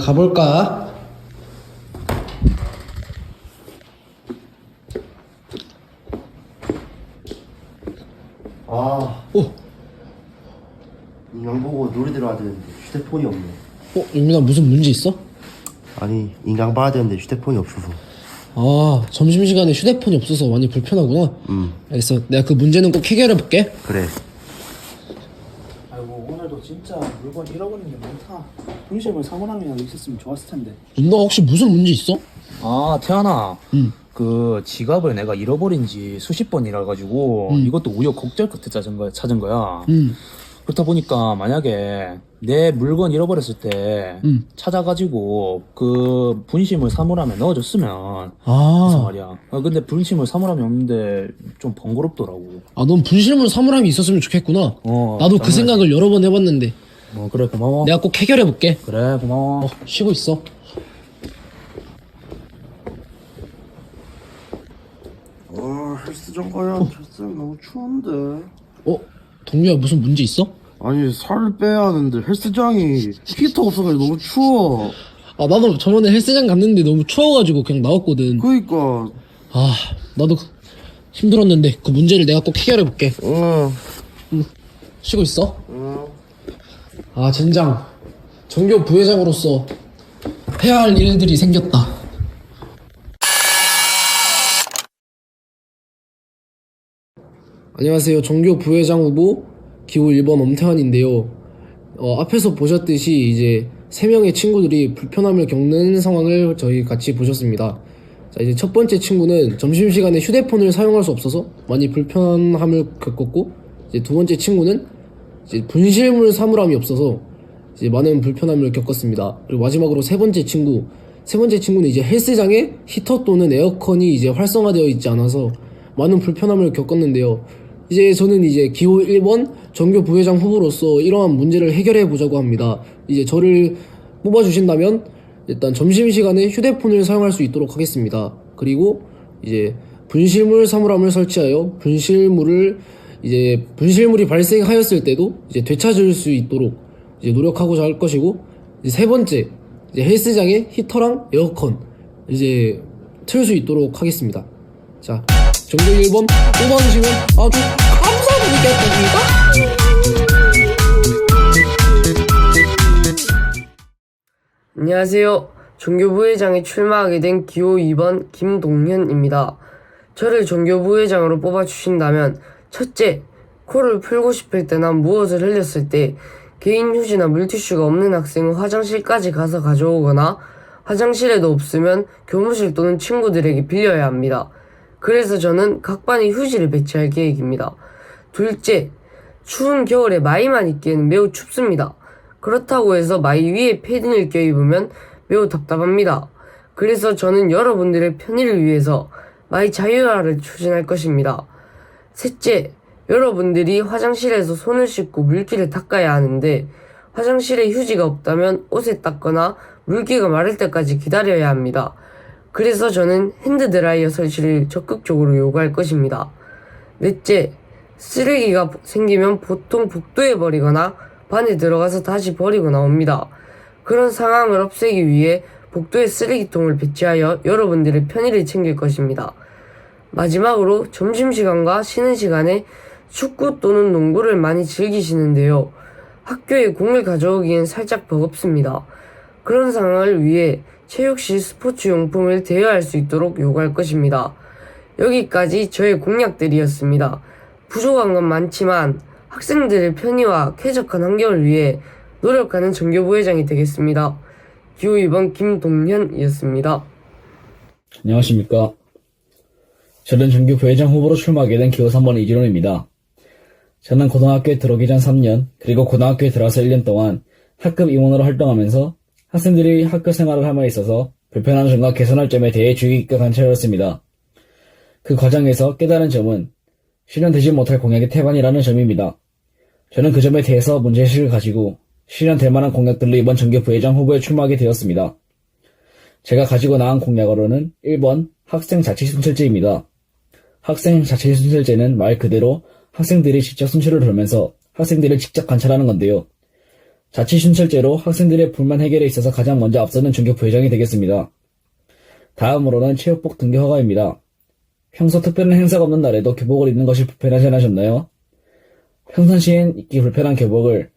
가볼까? 오! 인강 보고 노래 들어야 되는데 휴대폰이 없네. 윤민아, 무슨 문제 있어? 아니, 인강 봐야 되는데 휴대폰이 없어서. 점심시간에 휴대폰이 없어서 많이 불편하구나. 알겠어. 내가 그 문제는 꼭 해결해볼게. 그래. 아이고 오늘도 진짜 물건 잃어버린 게 많다. 분실물 사물함이라도 있었으면 좋았을 텐데. 너 혹시 무슨 문제 있어? 아 태연아, 응. 그 지갑을 내가 잃어버린 지 수십 번이라 가지고 이것도 우여곡절 끝에 찾은 거야. 그렇다 보니까 만약에 내 물건 잃어버렸을 때 찾아가지고 그 분실물 사물함에 넣어줬으면 무슨 말이야. 근데 분실물 사물함이 없는데 좀 번거롭더라고. 넌 분실물 사물함이 있었으면 좋겠구나. 나도 그 생각을 여러 번 해봤는데. 그래 고마워. 내가 꼭 해결해볼게. 그래 고마워. 쉬고 있어. 헬스장 가야 헬스장 너무 추운데. 동료야, 무슨 문제 있어? 아니, 살을 빼야 하는데 헬스장이 히터 없어가지고 너무 추워. 나도 저번에 헬스장 갔는데 너무 추워가지고 그냥 나왔거든. 그니까. 나도 힘들었는데 그 문제를 내가 꼭 해결해볼게. 쉬고 있어. 젠장. 정교 부회장으로서 해야 할 일들이 생겼다. 안녕하세요. 정교 부회장 후보 기호 1번 엄태환인데요. 앞에서 보셨듯이 이제 3명의 친구들이 불편함을 겪는 상황을 저희 같이 보셨습니다. 자, 이제 첫 번째 친구는 점심시간에 휴대폰을 사용할 수 없어서 많이 불편함을 겪었고, 이제 두 번째 친구는 이제 분실물 사물함이 없어서 이제 많은 불편함을 겪었습니다. 그리고 마지막으로 세 번째 친구는 이제 헬스장에 히터 또는 에어컨이 이제 활성화되어 있지 않아서 많은 불편함을 겪었는데요. 이제 저는 이제 기호 1번 정교 부회장 후보로서 이러한 문제를 해결해 보자고 합니다. 이제 저를 뽑아주신다면 일단 점심시간에 휴대폰을 사용할 수 있도록 하겠습니다. 그리고 이제 분실물 사물함을 설치하여 분실물이 발생하였을 때도 이제 되찾을 수 있도록 이제 노력하고자 할 것이고, 이제 세 번째, 이제 헬스장에 히터랑 에어컨 이제 틀 수 있도록 하겠습니다. 자, 정교 1번 뽑아주시면 아주 감사드리겠습니다. 안녕하세요. 정교부회장에 출마하게 된 기호 2번 김동현입니다. 저를 정교부회장으로 뽑아주신다면, 첫째, 코를 풀고 싶을 때나 무엇을 흘렸을 때 개인 휴지나 물티슈가 없는 학생은 화장실까지 가서 가져오거나, 화장실에도 없으면 교무실 또는 친구들에게 빌려야 합니다. 그래서 저는 각 반에 휴지를 배치할 계획입니다. 둘째, 추운 겨울에 마이만 입기에는 매우 춥습니다. 그렇다고 해서 마이 위에 패딩을 껴입으면 매우 답답합니다. 그래서 저는 여러분들의 편의를 위해서 마이 자유화를 추진할 것입니다. 셋째, 여러분들이 화장실에서 손을 씻고 물기를 닦아야 하는데 화장실에 휴지가 없다면 옷에 닦거나 물기가 마를 때까지 기다려야 합니다. 그래서 저는 핸드드라이어 설치를 적극적으로 요구할 것입니다. 넷째, 쓰레기가 생기면 보통 복도에 버리거나 반에 들어가서 다시 버리고 나옵니다. 그런 상황을 없애기 위해 복도에 쓰레기통을 배치하여 여러분들의 편의를 챙길 것입니다. 마지막으로 점심시간과 쉬는 시간에 축구 또는 농구를 많이 즐기시는데요. 학교에 공을 가져오기엔 살짝 버겁습니다. 그런 상황을 위해 체육실 스포츠용품을 대여할 수 있도록 요구할 것입니다. 여기까지 저의 공약들이었습니다. 부족한 건 많지만 학생들의 편의와 쾌적한 환경을 위해 노력하는 정교부회장이 되겠습니다. 기호 2번 김동현이었습니다. 안녕하십니까. 저는 정교부회장 후보로 출마하게 된 기호 3번 이진원입니다. 저는 고등학교에 들어오기 전 3년, 그리고 고등학교에 들어와서 1년 동안 학급 임원으로 활동하면서 학생들이 학교 생활을 함에 있어서 불편한 점과 개선할 점에 대해 주의 깊게 관찰했습니다. 그 과정에서 깨달은 점은 실현되지 못할 공약의 태반이라는 점입니다. 저는 그 점에 대해서 문제의식을 가지고 실현될 만한 공약들로 이번 정교부회장 후보에 출마하게 되었습니다. 제가 가지고 나온 공약으로는 1번 학생자치순찰제입니다. 학생자치순찰제는 말 그대로 학생들이 직접 순찰을 돌면서 학생들을 직접 관찰하는 건데요. 자칫 순찰제로 학생들의 불만 해결에 있어서 가장 먼저 앞서는 전교 부회장이 되겠습니다. 다음으로는 체육복 등교 허가입니다. 평소 특별한 행사가 없는 날에도 교복을 입는 것이 불편하지 않으셨나요? 평상시엔 입기 불편한 교복을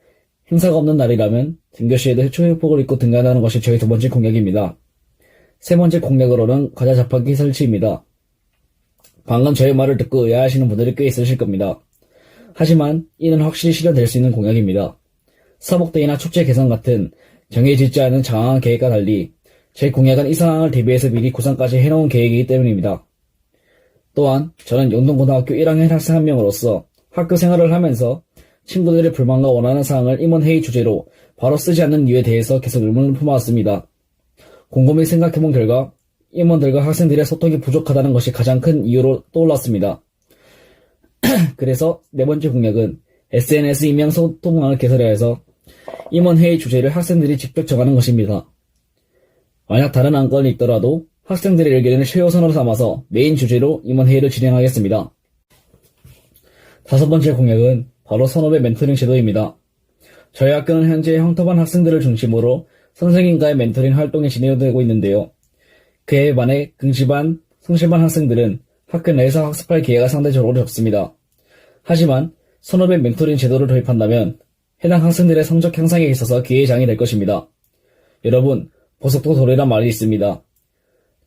행사가 없는 날이라면 등교 시에도 체육복을 입고 등교하는 것이 저희 두 번째 공약입니다. 세 번째 공약으로는 과자 자판기 설치입니다. 방금 저의 말을 듣고 의아하시는 분들이 꽤 있으실 겁니다. 하지만 이는 확실히 실현될 수 있는 공약입니다. 사복데이나 축제 개선 같은 정해지지 않은 장황한 계획과 달리 제 공약은 이 상황을 대비해서 미리 구상까지 해놓은 계획이기 때문입니다. 또한 저는 영동고등학교 1학년 학생 한 명으로서 학교 생활을 하면서 친구들의 불만과 원하는 사항을 임원회의 주제로 바로 쓰지 않는 이유에 대해서 계속 의문을 품어왔습니다. 곰곰이 생각해본 결과 임원들과 학생들의 소통이 부족하다는 것이 가장 큰 이유로 떠올랐습니다. 그래서 네 번째 공약은 SNS 임명 소통망을 개설해서 임원회의 주제를 학생들이 직접 정하는 것입니다. 만약 다른 안건이 있더라도 학생들의 의견을 최우선으로 삼아서 메인 주제로 임원회의를 진행하겠습니다. 다섯 번째 공약은 바로 선후배 멘토링 제도입니다. 저희 학교는 현재 황토반 학생들을 중심으로 선생님과의 멘토링 활동이 진행되고 있는데요. 그에 반해 긍시반, 성실반 학생들은 학교 내에서 학습할 기회가 상대적으로 적습니다. 하지만 선후배 멘토링 제도를 도입한다면 해당 학생들의 성적 향상에 있어서 기회의 장이 될 것입니다. 여러분, 보석도 도리란 말이 있습니다.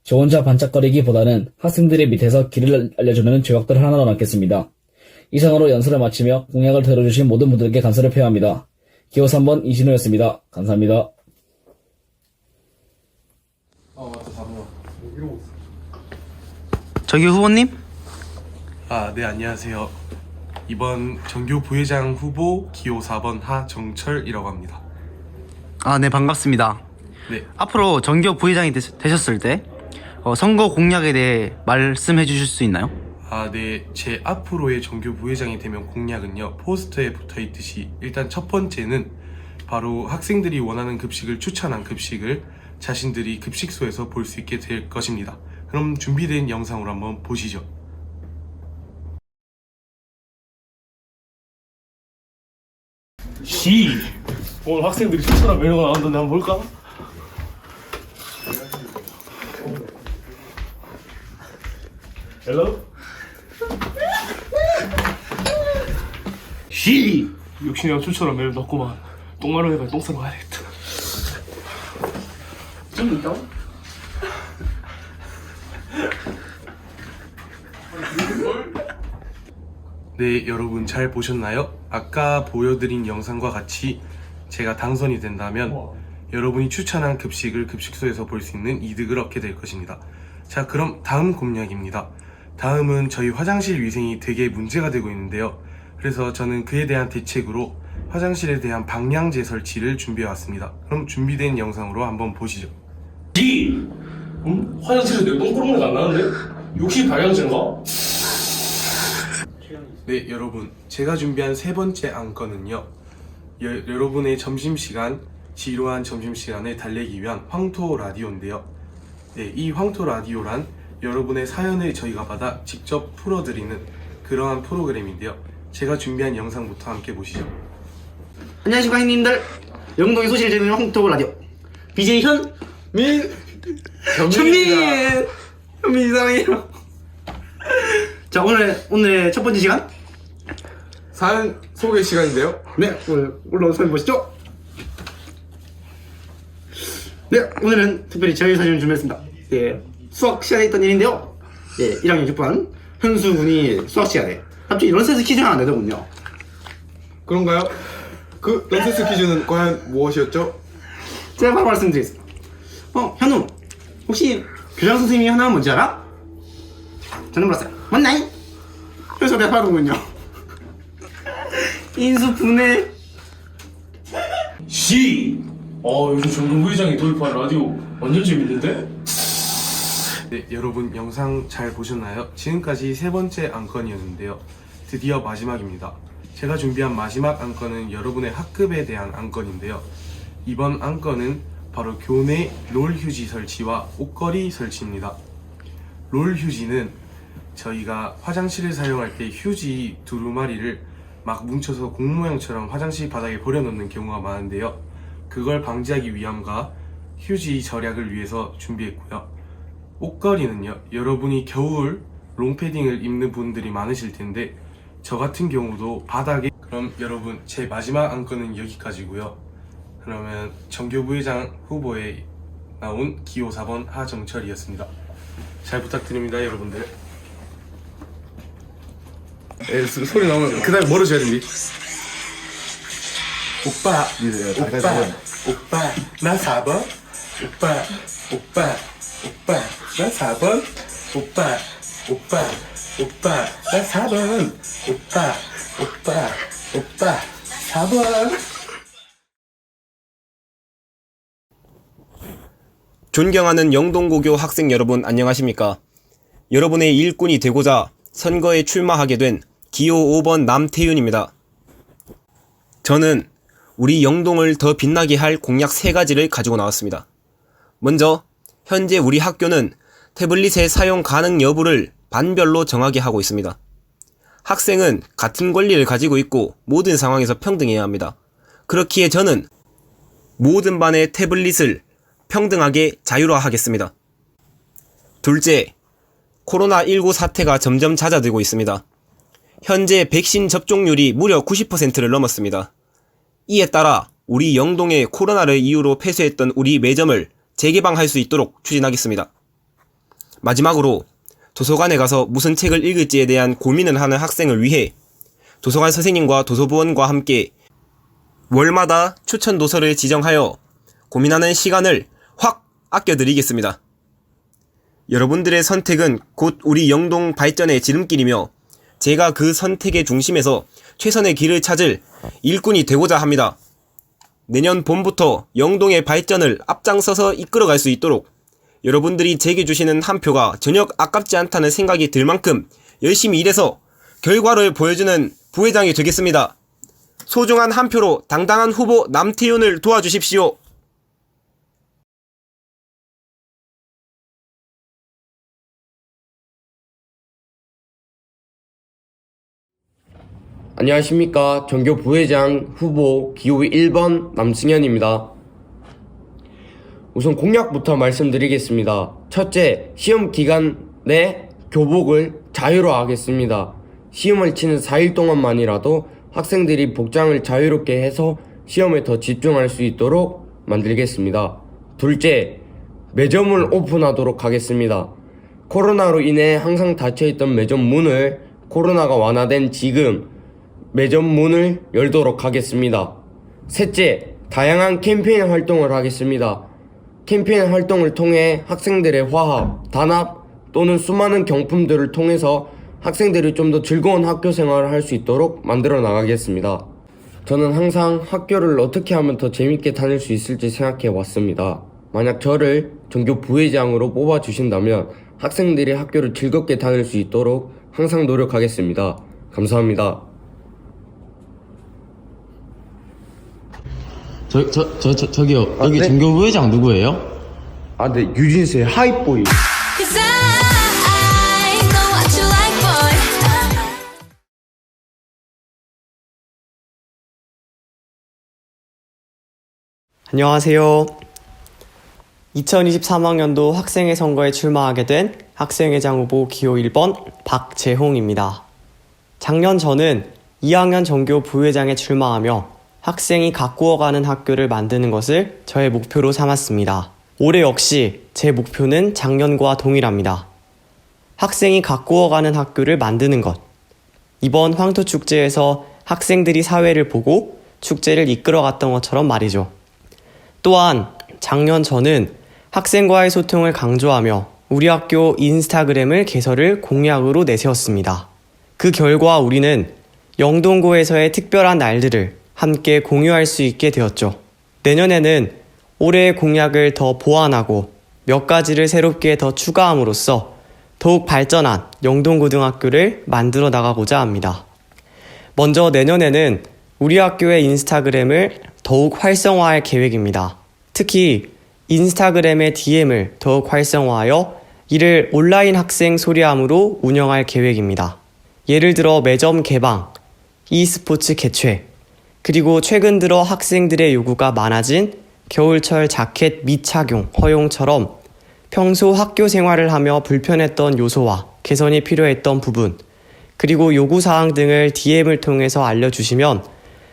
저 혼자 반짝거리기보다는 학생들의 밑에서 길을 알려주는 조약들을 하나 넣겠습니다. 이상으로 연설을 마치며 공약을 들어주신 모든 분들께 감사를 표합니다. 기호 3번 이진호였습니다. 감사합니다. 저기 후보님? 네, 안녕하세요. 이번 전교 부회장 후보 기호 4번 하정철이라고 합니다. 네, 반갑습니다. 네, 앞으로 전교 부회장이 되셨을 때 선거 공약에 대해 말씀해 주실 수 있나요? 네, 제 앞으로의 전교 부회장이 되면 공약은요, 포스터에 붙어있듯이 일단 첫 번째는 바로 학생들이 원하는 급식을 추천한 급식을 자신들이 급식소에서 볼 수 있게 될 것입니다. 그럼 준비된 영상으로 한번 보시죠. 오늘 학생들이 추천한 메뉴가 나왔는데 한번 볼까? 헬로? 역시 내가 추천한 메뉴 넣었구만. 똥 마려 해가 똥 싸러 가야 되겠다. 좀 있다고? 네, 여러분 잘 보셨나요? 아까 보여드린 영상과 같이 제가 당선이 된다면 여러분이 추천한 급식을 급식소에서 볼 수 있는 이득을 얻게 될 것입니다. 자, 그럼 다음 공약입니다. 다음은 저희 화장실 위생이 되게 문제가 되고 있는데요. 그래서 저는 그에 대한 대책으로 화장실에 대한 방향제 설치를 준비해 왔습니다. 그럼 준비된 영상으로 한번 보시죠. 화장실에 내 똥구멍이 안 나는데? 역시 방향제인가? 네, 여러분, 제가 준비한 세 번째 안건은요, 여러분의 점심시간, 지루한 점심시간을 달래기 위한 황토 라디오인데요. 네, 이 황토 라디오란 여러분의 사연을 저희가 받아 직접 풀어드리는 그러한 프로그램인데요. 제가 준비한 영상부터 함께 보시죠. 안녕하십니까 형님들. 영동의 소식을 전하는 황토 라디오 BJ 현민 현민 사랑해요. 자, 오늘의 첫 번째 시간 사연 소개 시간인데요. 네, 오늘 올라온 사연 보시죠. 네, 오늘은 특별히 저희 사진을 준비했습니다. 예, 수학 시간에 있던 일인데요. 예, 1학년 6반 현수 군이 수학 시간에 갑자기 넌센스 퀴즈가 안 되더군요. 그런가요? 그 넌센스 퀴즈는 과연 무엇이었죠? 제가 바로 말씀드리겠습니다. 현우, 혹시 교장 선생님이 하나는 뭔지 알아? 저는 몰랐어요. 맞나이? 그래서 내가 바로군요. 인수분해. 요즘 전교 부회장이 도입한 라디오 완전 재밌는데? 네, 여러분 영상 잘 보셨나요? 지금까지 세 번째 안건이었는데요. 드디어 마지막입니다. 제가 준비한 마지막 안건은 여러분의 학급에 대한 안건인데요. 이번 안건은 바로 교내 롤 휴지 설치와 옷걸이 설치입니다. 롤 휴지는 저희가 화장실을 사용할 때 휴지 두루마리를 막 뭉쳐서 공 모양처럼 화장실 바닥에 버려놓는 경우가 많은데요. 그걸 방지하기 위함과 휴지 절약을 위해서 준비했고요. 옷걸이는요, 여러분이 겨울 롱패딩을 입는 분들이 많으실 텐데 저 같은 경우도 바닥에. 그럼 여러분, 제 마지막 안건은 여기까지고요. 그러면 정교부회장 후보에 나온 기호 4번 하정철이었습니다. 잘 부탁드립니다, 여러분들. 소리 나오면 그 다음에 뭐로 줘야 됩니? 오빠, 오빠, 나 4번? 오빠, 나 4번? 오빠, 나 4번? 오빠, 4번? 존경하는 영동고교 학생 여러분, 안녕하십니까? 여러분의 일꾼이 되고자 선거에 출마하게 된 기호 5번 남태윤입니다. 저는 우리 영동을 더 빛나게 할 공약 3가지를 가지고 나왔습니다. 먼저, 현재 우리 학교는 태블릿의 사용 가능 여부를 반별로 정하게 하고 있습니다. 학생은 같은 권리를 가지고 있고 모든 상황에서 평등해야 합니다. 그렇기에 저는 모든 반의 태블릿을 평등하게 자율화하겠습니다. 둘째, 코로나19 사태가 점점 잦아들고 있습니다. 현재 백신 접종률이 무려 90%를 넘었습니다. 이에 따라 우리 영동에 코로나를 이유로 폐쇄했던 우리 매점을 재개방할 수 있도록 추진하겠습니다. 마지막으로 도서관에 가서 무슨 책을 읽을지에 대한 고민을 하는 학생을 위해 도서관 선생님과 도서부원과 함께 월마다 추천 도서를 지정하여 고민하는 시간을 확 아껴드리겠습니다. 여러분들의 선택은 곧 우리 영동 발전의 지름길이며 제가 그 선택의 중심에서 최선의 길을 찾을 일꾼이 되고자 합니다. 내년 봄부터 영동의 발전을 앞장서서 이끌어갈 수 있도록 여러분들이 제게 주시는 한 표가 전혀 아깝지 않다는 생각이 들 만큼 열심히 일해서 결과를 보여주는 부회장이 되겠습니다. 소중한 한 표로 당당한 후보 남태윤을 도와주십시오. 안녕하십니까. 전교 부회장 후보 기호 1번 남승현입니다. 우선 공약부터 말씀드리겠습니다. 첫째, 시험 기간 내 교복을 자유화하겠습니다. 시험을 치는 4일 동안만이라도 학생들이 복장을 자유롭게 해서 시험에 더 집중할 수 있도록 만들겠습니다. 둘째, 매점을 오픈하도록 하겠습니다. 코로나로 인해 항상 닫혀있던 매점 문을 코로나가 완화된 지금 매점 문을 열도록 하겠습니다. 셋째, 다양한 캠페인 활동을 하겠습니다. 캠페인 활동을 통해 학생들의 화합, 단합 또는 수많은 경품들을 통해서 학생들이 좀 더 즐거운 학교 생활을 할 수 있도록 만들어 나가겠습니다. 저는 항상 학교를 어떻게 하면 더 재밌게 다닐 수 있을지 생각해 왔습니다. 만약 저를 전교 부회장으로 뽑아주신다면 학생들이 학교를 즐겁게 다닐 수 있도록 항상 노력하겠습니다. 감사합니다. 저기요. 여기 네? 전교 부회장 누구예요? 아, 네, 유진스의 하이보이. 안녕하세요. 2023학년도 학생회 선거에 출마하게 된 학생회장 후보 기호 1번 박재홍입니다. 작년 저는 2학년 전교 부회장에 출마하며 학생이 가꾸어가는 학교를 만드는 것을 저의 목표로 삼았습니다. 올해 역시 제 목표는 작년과 동일합니다. 학생이 가꾸어가는 학교를 만드는 것. 이번 황토축제에서 학생들이 사회를 보고 축제를 이끌어갔던 것처럼 말이죠. 또한 작년 저는 학생과의 소통을 강조하며 우리 학교 인스타그램을 개설을 공약으로 내세웠습니다. 그 결과 우리는 영동고에서의 특별한 날들을 함께 공유할 수 있게 되었죠. 내년에는 올해의 공약을 더 보완하고 몇 가지를 새롭게 더 추가함으로써 더욱 발전한 영동고등학교를 만들어 나가고자 합니다. 먼저 내년에는 우리 학교의 인스타그램을 더욱 활성화할 계획입니다. 특히 인스타그램의 DM을 더욱 활성화하여 이를 온라인 학생 소리함으로 운영할 계획입니다. 예를 들어 매점 개방, e스포츠 개최, 그리고 최근 들어 학생들의 요구가 많아진 겨울철 자켓 미착용 허용처럼 평소 학교 생활을 하며 불편했던 요소와 개선이 필요했던 부분, 그리고 요구사항 등을 DM을 통해서 알려주시면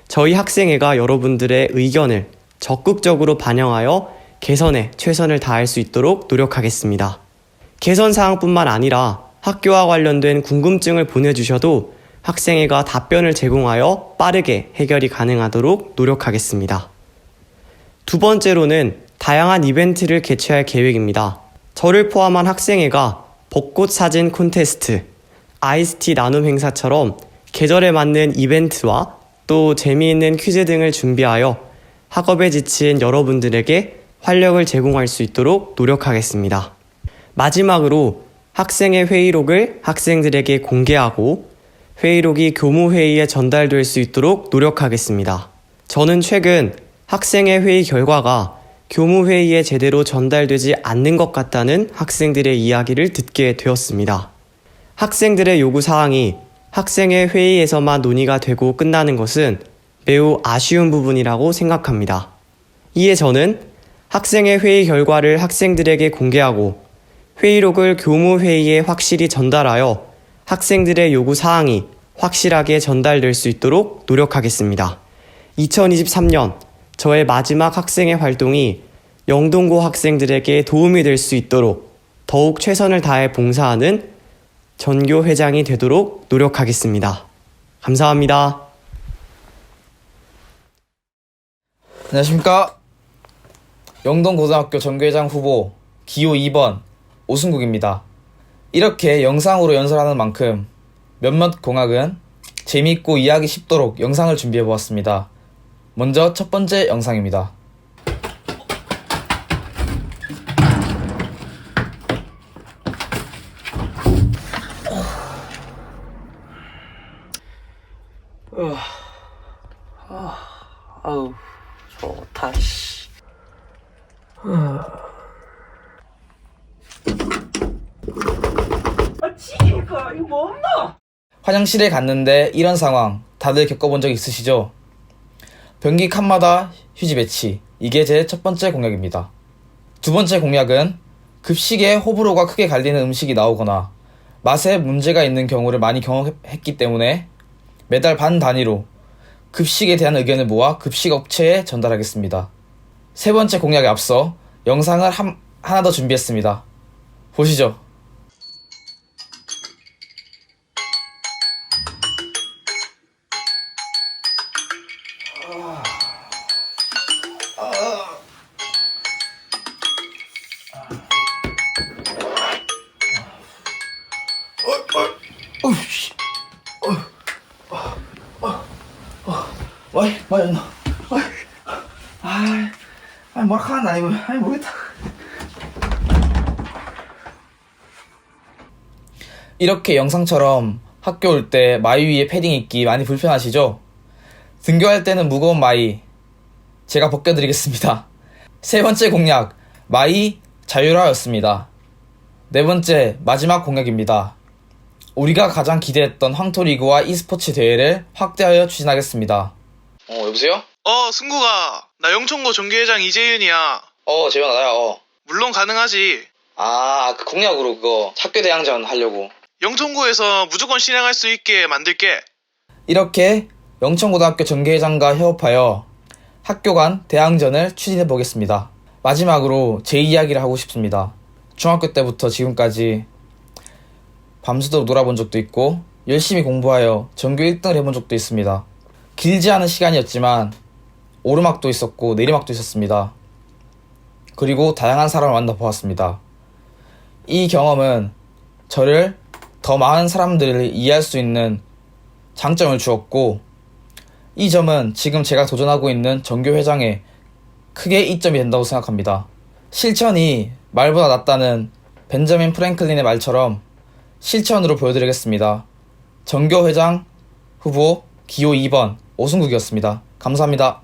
저희 학생회가 여러분들의 의견을 적극적으로 반영하여 개선에 최선을 다할 수 있도록 노력하겠습니다. 개선사항뿐만 아니라 학교와 관련된 궁금증을 보내주셔도 학생회가 답변을 제공하여 빠르게 해결이 가능하도록 노력하겠습니다. 두 번째로는 다양한 이벤트를 개최할 계획입니다. 저를 포함한 학생회가 벚꽃 사진 콘테스트, 아이스티 나눔 행사처럼 계절에 맞는 이벤트와 또 재미있는 퀴즈 등을 준비하여 학업에 지친 여러분들에게 활력을 제공할 수 있도록 노력하겠습니다. 마지막으로 학생회 회의록을 학생들에게 공개하고 회의록이 교무회의에 전달될 수 있도록 노력하겠습니다. 저는 최근 학생회 회의 결과가 교무회의에 제대로 전달되지 않는 것 같다는 학생들의 이야기를 듣게 되었습니다. 학생들의 요구사항이 학생회 회의에서만 논의가 되고 끝나는 것은 매우 아쉬운 부분이라고 생각합니다. 이에 저는 학생회 회의 결과를 학생들에게 공개하고 회의록을 교무회의에 확실히 전달하여 학생들의 요구사항이 확실하게 전달될 수 있도록 노력하겠습니다. 2023년 저의 마지막 학생회 활동이 영동고 학생들에게 도움이 될 수 있도록 더욱 최선을 다해 봉사하는 전교 회장이 되도록 노력하겠습니다. 감사합니다. 안녕하십니까. 영동고등학교 전교회장 후보 기호 2번 오승국입니다. 이렇게 영상으로 연설하는 만큼 몇몇 공학은 재미있고 이해하기 쉽도록 영상을 준비해보았습니다. 먼저 첫 번째 영상입니다. 아우 좋다 씨. 지가 이거 뭐 없나? 화장실에 갔는데 이런 상황 다들 겪어본 적 있으시죠? 변기 칸마다 휴지 배치, 이게 제 첫 번째 공약입니다. 두 번째 공약은 급식에 호불호가 크게 갈리는 음식이 나오거나 맛에 문제가 있는 경우를 많이 경험했기 때문에 매달 반 단위로 급식에 대한 의견을 모아 급식 업체에 전달하겠습니다. 세 번째 공약에 앞서 영상을 하나 더 준비했습니다. 보시죠. 이렇게 영상처럼 학교 올 때 마이 위에 패딩 입기 많이 불편하시죠? 등교할 때는 무거운 마이 제가 벗겨드리겠습니다. 세 번째 공약, 마이 자율화였습니다. 네 번째, 마지막 공약입니다. 우리가 가장 기대했던 황토리그와 e스포츠 대회를 확대하여 추진하겠습니다. 여보세요? 승국아, 나 영천고 전교회장 이재윤이야. 재현아, 나야. 물론 가능하지. 그 공약으로 그거 학교 대항전 하려고. 영천고에서 무조건 실행할 수 있게 만들게. 이렇게 영천고등학교 전교회장과 협업하여 학교 간 대항전을 추진해 보겠습니다. 마지막으로 제 이야기를 하고 싶습니다. 중학교 때부터 지금까지 밤새도록 놀아본 적도 있고 열심히 공부하여 전교 1등을 해본 적도 있습니다. 길지 않은 시간이었지만 오르막도 있었고 내리막도 있었습니다. 그리고 다양한 사람을 만나보았습니다. 이 경험은 저를 더 많은 사람들을 이해할 수 있는 장점을 주었고, 이 점은 지금 제가 도전하고 있는 전교회장에 크게 이점이 된다고 생각합니다. 실천이 말보다 낫다는 벤자민 프랭클린의 말처럼 실천으로 보여드리겠습니다. 전교회장 후보 기호 2번 오승국이었습니다. 감사합니다.